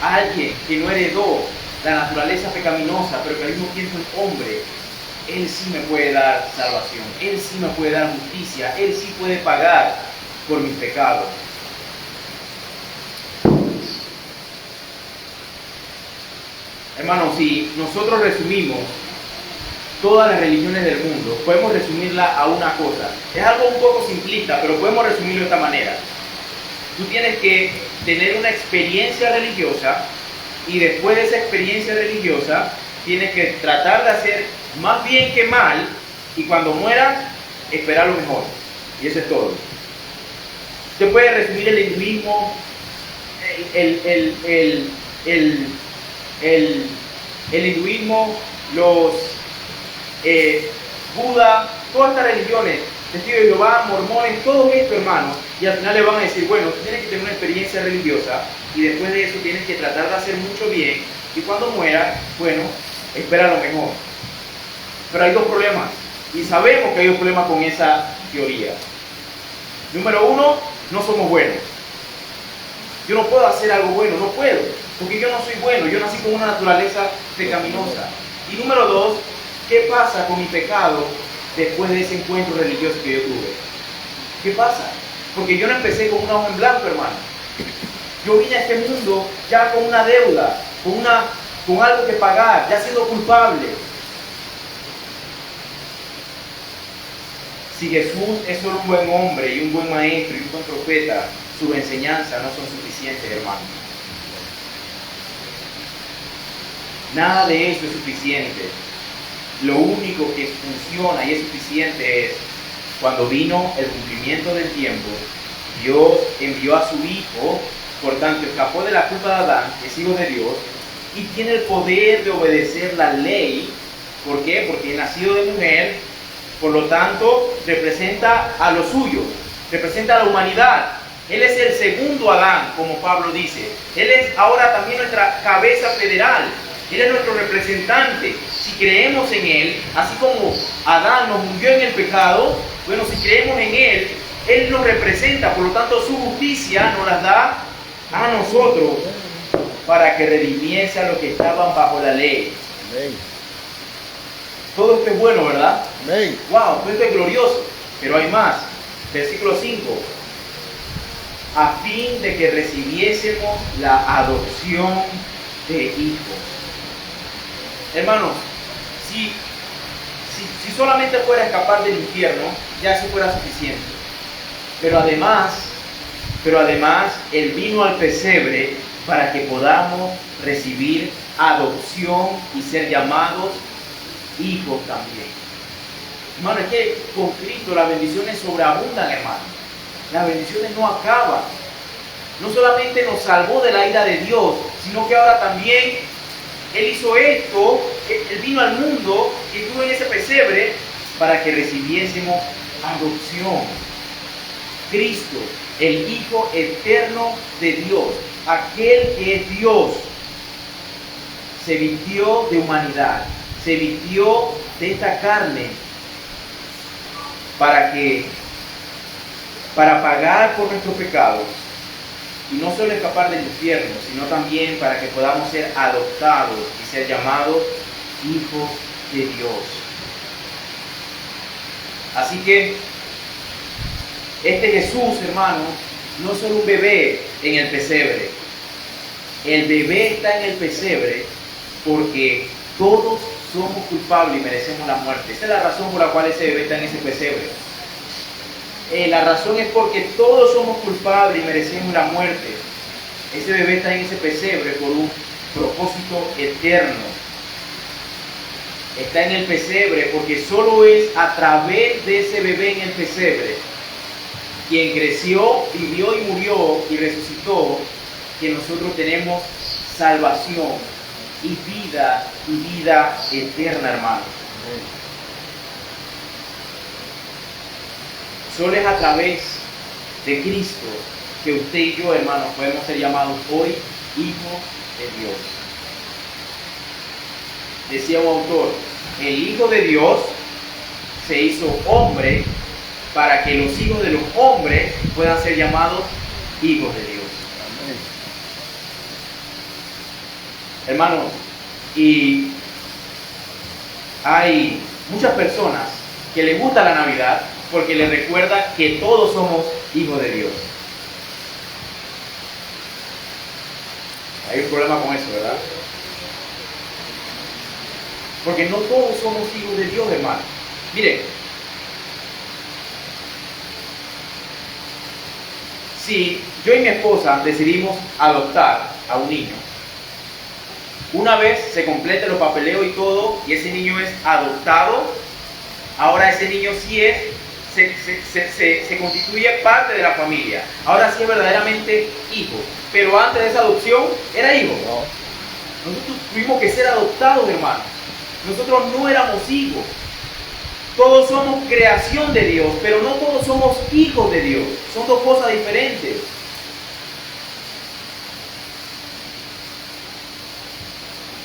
alguien que no heredó la naturaleza pecaminosa, pero que al mismo tiempo es hombre. Él sí me puede dar salvación, Él sí me puede dar justicia, Él sí puede pagar por mis pecados. Hermanos, si nosotros resumimos todas las religiones del mundo, podemos resumirla a una cosa. Es algo un poco simplista, pero podemos resumirlo de esta manera. Tú tienes que tener una experiencia religiosa y después de esa experiencia religiosa tienes que tratar de hacer más bien que mal y cuando mueras esperar lo mejor. Y eso es todo. Se puede resumir el hinduismo, el hinduismo, los Buda, todas estas religiones, testigos de Jehová, mormones, todos estos hermanos, y al final le van a decir, bueno, tú tienes que tener una experiencia religiosa y después de eso tienes que tratar de hacer mucho bien y cuando mueras, bueno, espera lo mejor. Pero hay dos problemas y sabemos que hay dos problemas con esa teoría. Número uno, no somos buenos. Yo no puedo hacer algo bueno, no puedo, porque yo no soy bueno, yo nací con una naturaleza pecaminosa. Y número dos, ¿qué pasa con mi pecado después de ese encuentro religioso que yo tuve? ¿Qué pasa? Porque yo no empecé con una hoja en blanco, hermano. Yo vine a este mundo ya con una deuda, con algo que pagar, ya siendo culpable. Si Jesús es solo un buen hombre y un buen maestro y un buen profeta, sus enseñanzas no son suficientes, hermano. Nada de eso es suficiente. Lo único que funciona y es suficiente es cuando vino el cumplimiento del tiempo, Dios envió a su Hijo, por tanto escapó de la culpa de Adán, que es hijo de Dios, y tiene el poder de obedecer la ley. ¿Por qué? Porque es nacido de mujer, por lo tanto representa a los suyos, representa a la humanidad. Él es el segundo Adán, como Pablo dice. Él es ahora también nuestra cabeza federal. Él es nuestro representante. Si creemos en Él, así como Adán nos hundió en el pecado, bueno, si creemos en Él, Él nos representa. Por lo tanto, su justicia nos la da a nosotros para que redimiese a los que estaban bajo la ley. Amén. Todo esto es bueno, ¿verdad? Amén. Wow, todo esto es glorioso. Pero hay más. Versículo 5. A fin de que recibiésemos la adopción de hijos. Hermanos, si solamente fuera a escapar del infierno, ya eso fuera suficiente. Pero además, Él vino al pesebre para que podamos recibir adopción y ser llamados hijos también. Hermano, es que con Cristo las bendiciones sobreabundan, hermano. Las bendiciones no acaban. No solamente nos salvó de la ira de Dios, sino que ahora también Él hizo esto, Él vino al mundo y estuvo en ese pesebre para que recibiésemos adopción. Cristo, el Hijo eterno de Dios, aquel que es Dios, se vistió de humanidad, se vistió de esta carne para pagar por nuestros pecados y no solo escapar del infierno, sino también para que podamos ser adoptados y ser llamados hijos de Dios. Así que este Jesús, hermanos, no es solo un bebé en el pesebre. El bebé está en el pesebre porque todos somos culpables y merecemos la muerte. Esa es la razón por la cual ese bebé está en ese pesebre. La razón es porque todos somos culpables y merecemos la muerte. Ese bebé está en ese pesebre por un propósito eterno. Está en el pesebre porque solo es a través de ese bebé en el pesebre, quien creció, vivió y murió y resucitó, que nosotros tenemos salvación y vida eterna, hermanos. Solo es a través de Cristo que usted y yo, hermanos, podemos ser llamados hoy hijos de Dios. Decía un autor, el Hijo de Dios se hizo hombre para que los hijos de los hombres puedan ser llamados hijos de Dios. Amén. Hermanos, y hay muchas personas que les gusta la Navidad porque les recuerda que todos somos hijos de Dios. Hay un problema con eso, ¿verdad? Porque no todos somos hijos de Dios, hermano. Miren, si yo y mi esposa decidimos adoptar a un niño, una vez se complete los papeleos y todo, y ese niño es adoptado, ahora ese niño sí es, se constituye parte de la familia. Ahora sí es verdaderamente hijo. Pero antes de esa adopción era hijo. Nosotros tuvimos que ser adoptados, hermanos. Nosotros no éramos hijos. Todos somos creación de Dios, pero no todos somos hijos de Dios. Son dos cosas diferentes.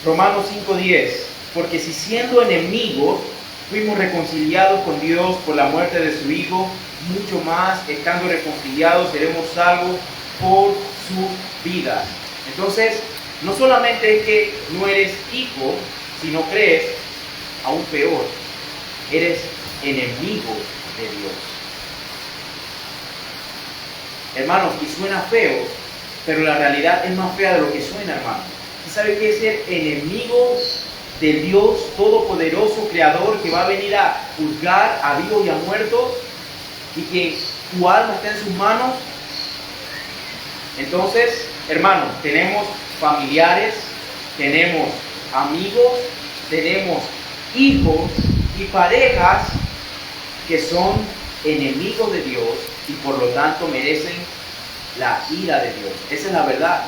Romanos 5:10. Porque si siendo enemigos fuimos reconciliados con Dios por la muerte de su Hijo, mucho más, estando reconciliados, seremos salvos por su vida. Entonces, no solamente es que no eres hijo, si no crees, aún peor, eres enemigo de Dios. Hermanos, y suena feo, pero la realidad es más fea de lo que suena, hermano. ¿Y sabe qué es ser enemigo de Dios Todopoderoso, Creador, que va a venir a juzgar a vivos y a muertos, y que tu alma está en sus manos? Entonces, hermanos, tenemos familiares, tenemos amigos, tenemos hijos y parejas que son enemigos de Dios y por lo tanto merecen la ira de Dios. Esa es la verdad.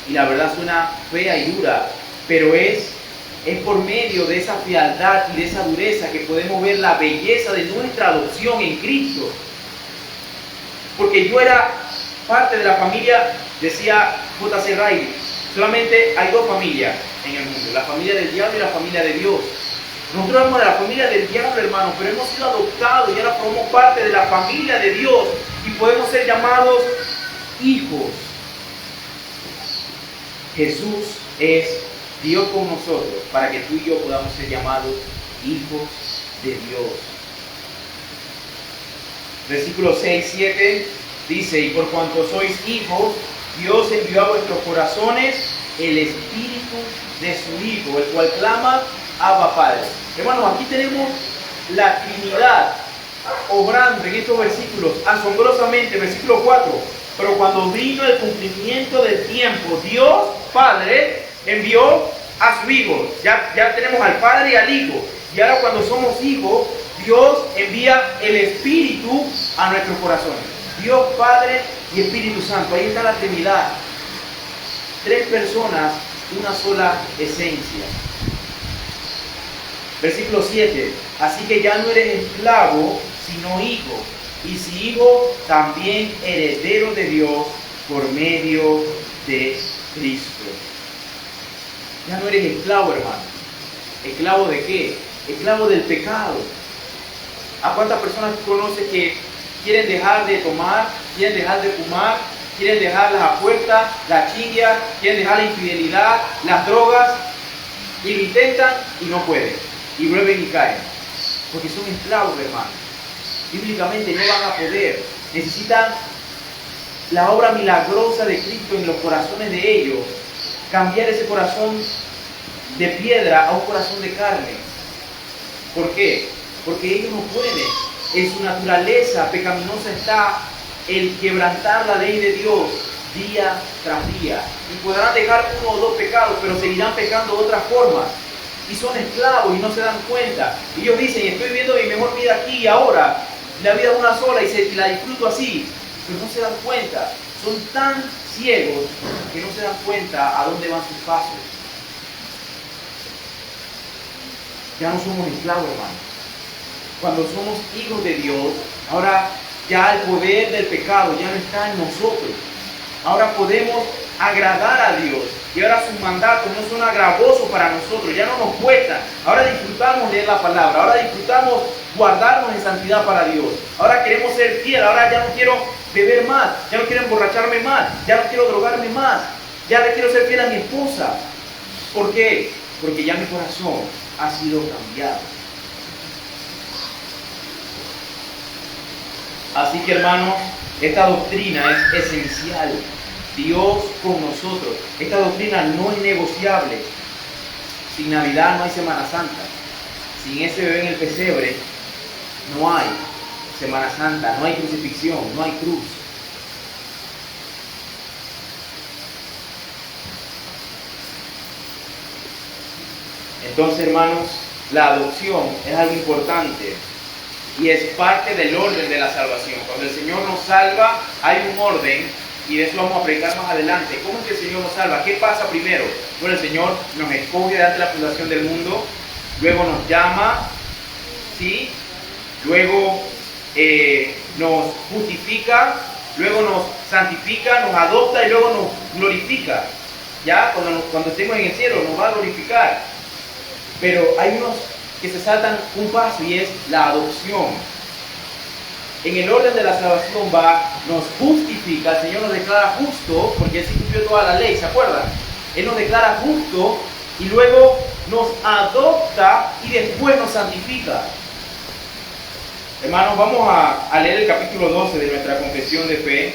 Y la verdad suena fea y dura, pero es por medio de esa frialdad y de esa dureza que podemos ver la belleza de nuestra adopción en Cristo. Porque yo era parte de la familia, decía J.C. Riley, solamente hay dos familias en el mundo, la familia del diablo y la familia de Dios. Nosotros somos de la familia del diablo, hermano, pero hemos sido adoptados y ahora formamos parte de la familia de Dios y podemos ser llamados hijos. Jesús es Dios con nosotros para que tú y yo podamos ser llamados hijos de Dios. Versículos 6, 7 dice, y por cuanto sois hijos, Dios envió a vuestros corazones el Espíritu de su Hijo, el cual clama, Abba Padre. Hermanos, aquí tenemos la Trinidad obrando en estos versículos asombrosamente. Versículo 4, pero cuando vino el cumplimiento del tiempo, Dios Padre envió a su Hijo. Ya tenemos al Padre y al Hijo. Y ahora cuando somos hijos, Dios envía el Espíritu a nuestros corazones. Dios Padre y Espíritu Santo. Ahí está la Trinidad. Tres personas, una sola esencia. Versículo 7. Así que ya no eres esclavo, sino hijo. Y si hijo, también heredero de Dios por medio de Cristo. Ya no eres esclavo, hermano. ¿Esclavo de qué? Esclavo del pecado. ¿A cuántas personas tú conoces que quieren dejar de tomar, quieren dejar de fumar, quieren dejar las apuestas, la chinga, quieren dejar la infidelidad, las drogas, y lo intentan y no pueden, y vuelven y caen? Porque son esclavos, hermano. Bíblicamente no van a poder. Necesitan la obra milagrosa de Cristo en los corazones de ellos, cambiar ese corazón de piedra a un corazón de carne. ¿Por qué? Porque ellos no pueden. En su naturaleza pecaminosa está el quebrantar la ley de Dios día tras día. Y podrán dejar uno o dos pecados, pero seguirán pecando de otras formas. Y son esclavos y no se dan cuenta. Y ellos dicen, estoy viviendo mi mejor vida aquí y ahora. La vida es una sola y la disfruto así. Pero no se dan cuenta. Son tan ciegos que no se dan cuenta a dónde van sus pasos. Ya no somos esclavos, hermano. Cuando somos hijos de Dios, ahora ya el poder del pecado ya no está en nosotros. Ahora podemos agradar a Dios. Y ahora sus mandatos no son agravosos para nosotros, ya no nos cuestan. Ahora disfrutamos leer la palabra, ahora disfrutamos guardarnos en santidad para Dios. Ahora queremos ser fiel, ahora ya no quiero beber más, ya no quiero emborracharme más, ya no quiero drogarme más, ya le quiero ser fiel a mi esposa. ¿Por qué? Porque ya mi corazón ha sido cambiado. Así que, hermanos, esta doctrina es esencial. Dios con nosotros. Esta doctrina no es negociable. Sin Navidad no hay Semana Santa. Sin ese bebé en el pesebre no hay Semana Santa, no hay crucifixión, no hay cruz. Entonces, hermanos, la adopción es algo importante y es parte del orden de la salvación. Cuando el Señor nos salva, hay un orden. Y de eso vamos a predicar más adelante. ¿Cómo es que el Señor nos salva? ¿Qué pasa primero? Bueno, el Señor nos escoge desde la fundación del mundo, luego nos llama, ¿sí? Luego nos justifica, luego nos santifica, nos adopta y luego nos glorifica. Ya cuando estemos en el cielo nos va a glorificar. Pero hay unos que se saltan un paso y es la adopción. En el orden de la salvación nos justifica, el Señor nos declara justo, porque Él sí cumplió toda la ley, ¿se acuerdan? Él nos declara justo y luego nos adopta y después nos santifica. Hermanos, vamos a leer el capítulo 12 de nuestra confesión de fe.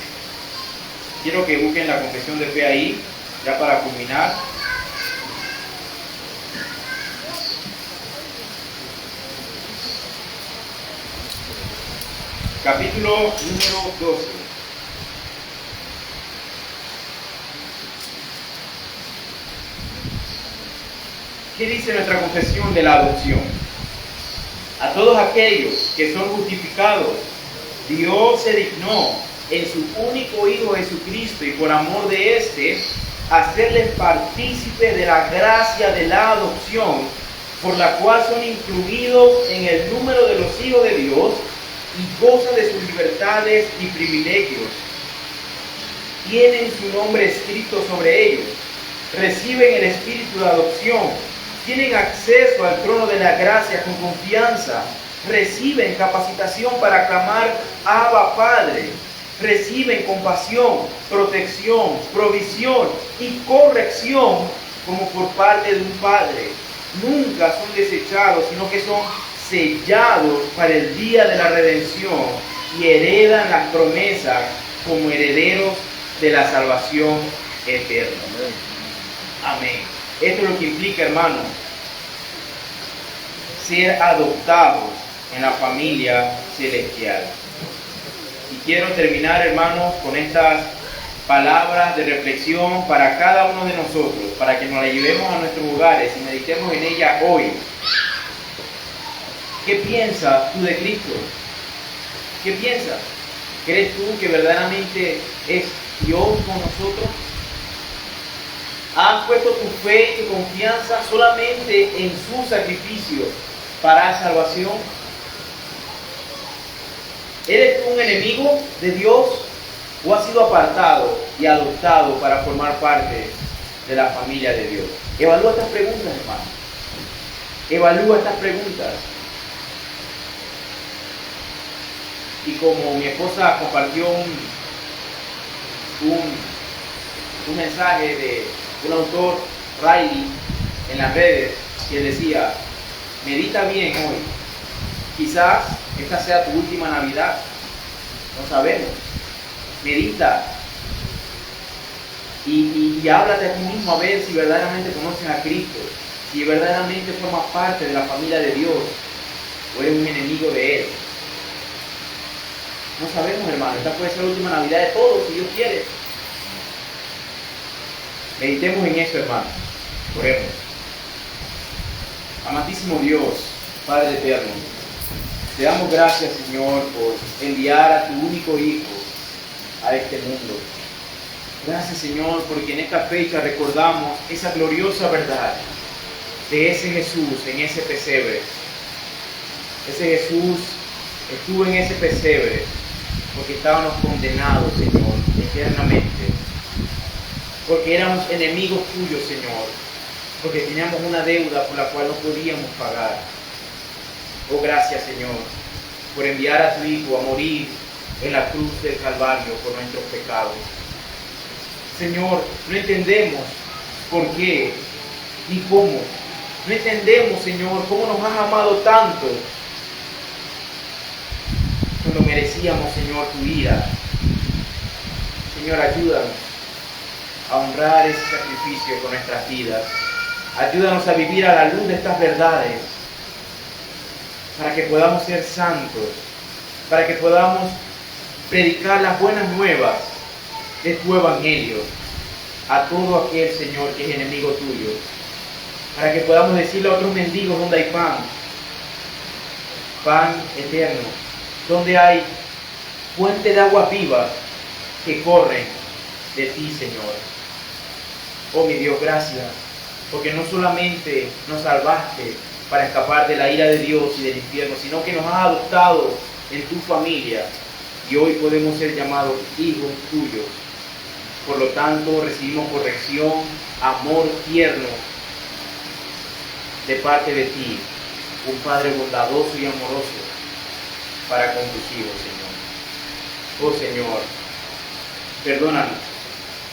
Quiero que busquen la confesión de fe ahí, ya para culminar. Capítulo número 12. ¿Qué dice nuestra confesión de la adopción? A todos aquellos que son justificados, Dios se dignó en su único Hijo Jesucristo y por amor de éste, hacerles partícipes de la gracia de la adopción, por la cual son incluidos en el número de los hijos de Dios, y gozan de sus libertades y privilegios. Tienen su nombre escrito sobre ellos, reciben el espíritu de adopción, tienen acceso al trono de la gracia con confianza, reciben capacitación para clamar Abba Padre, reciben compasión, protección, provisión y corrección como por parte de un padre. Nunca son desechados, sino que son sellados para el día de la redención y heredan las promesas como herederos de la salvación eterna. Amén. Esto es lo que implica, hermanos, ser adoptados en la familia celestial. Y quiero terminar, hermanos, con estas palabras de reflexión para cada uno de nosotros, para que nos la llevemos a nuestros hogares y meditemos en ella hoy. ¿Qué piensas tú de Cristo? ¿Qué piensas? ¿Crees tú que verdaderamente es Dios con nosotros? ¿Has puesto tu fe y tu confianza solamente en su sacrificio para salvación? ¿Eres tú un enemigo de Dios o has sido apartado y adoptado para formar parte de la familia de Dios? Evalúa estas preguntas, hermano. Evalúa estas preguntas. Y como mi esposa compartió un mensaje de un autor, Riley, en las redes, que decía, medita bien hoy, quizás esta sea tu última Navidad, no sabemos, medita y háblate a ti mismo a ver si verdaderamente conoces a Cristo, si verdaderamente formas parte de la familia de Dios o eres un enemigo de Él. No sabemos, hermano, esta puede ser la última Navidad de todos, si Dios quiere. Meditemos en eso, hermano. Oremos. Amantísimo Dios, Padre eterno, te damos gracias, Señor, por enviar a tu único Hijo a este mundo. Gracias, Señor, porque en esta fecha recordamos esa gloriosa verdad de ese Jesús en ese pesebre. Ese Jesús estuvo en ese pesebre porque estábamos condenados, Señor, eternamente. Porque éramos enemigos tuyos, Señor. Porque teníamos una deuda por la cual no podíamos pagar. Oh, gracias, Señor, por enviar a tu Hijo a morir en la cruz del Calvario por nuestros pecados. Señor, no entendemos por qué ni cómo. No entendemos, Señor, cómo nos has amado tanto cuando merecíamos, Señor, tu ira. Señor, ayúdanos a honrar ese sacrificio con nuestras vidas. Ayúdanos a vivir a la luz de estas verdades para que podamos ser santos, para que podamos predicar las buenas nuevas de tu evangelio a todo aquel, Señor, que es enemigo tuyo, para que podamos decirle a otros mendigos donde hay pan eterno, donde hay fuente de agua viva que corren de ti, Señor. Oh, mi Dios, gracias, porque no solamente nos salvaste para escapar de la ira de Dios y del infierno, sino que nos has adoptado en tu familia y hoy podemos ser llamados hijos tuyos. Por lo tanto, recibimos corrección, amor tierno de parte de ti, un Padre bondadoso y amoroso para con tus hijos, Señor. Oh, Señor, perdónanos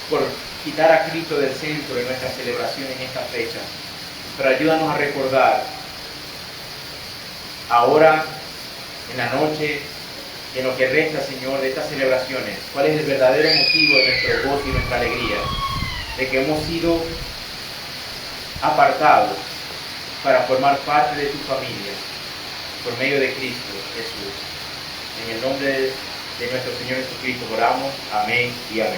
por quitar a Cristo del centro de nuestra celebración en esta fecha, pero ayúdanos a recordar ahora, en la noche, en lo que resta, Señor, de estas celebraciones, cuál es el verdadero motivo de nuestro gozo y nuestra alegría, de que hemos sido apartados para formar parte de tu familia, por medio de Cristo Jesús. En el nombre de nuestro Señor Jesucristo oramos. Amén y amén.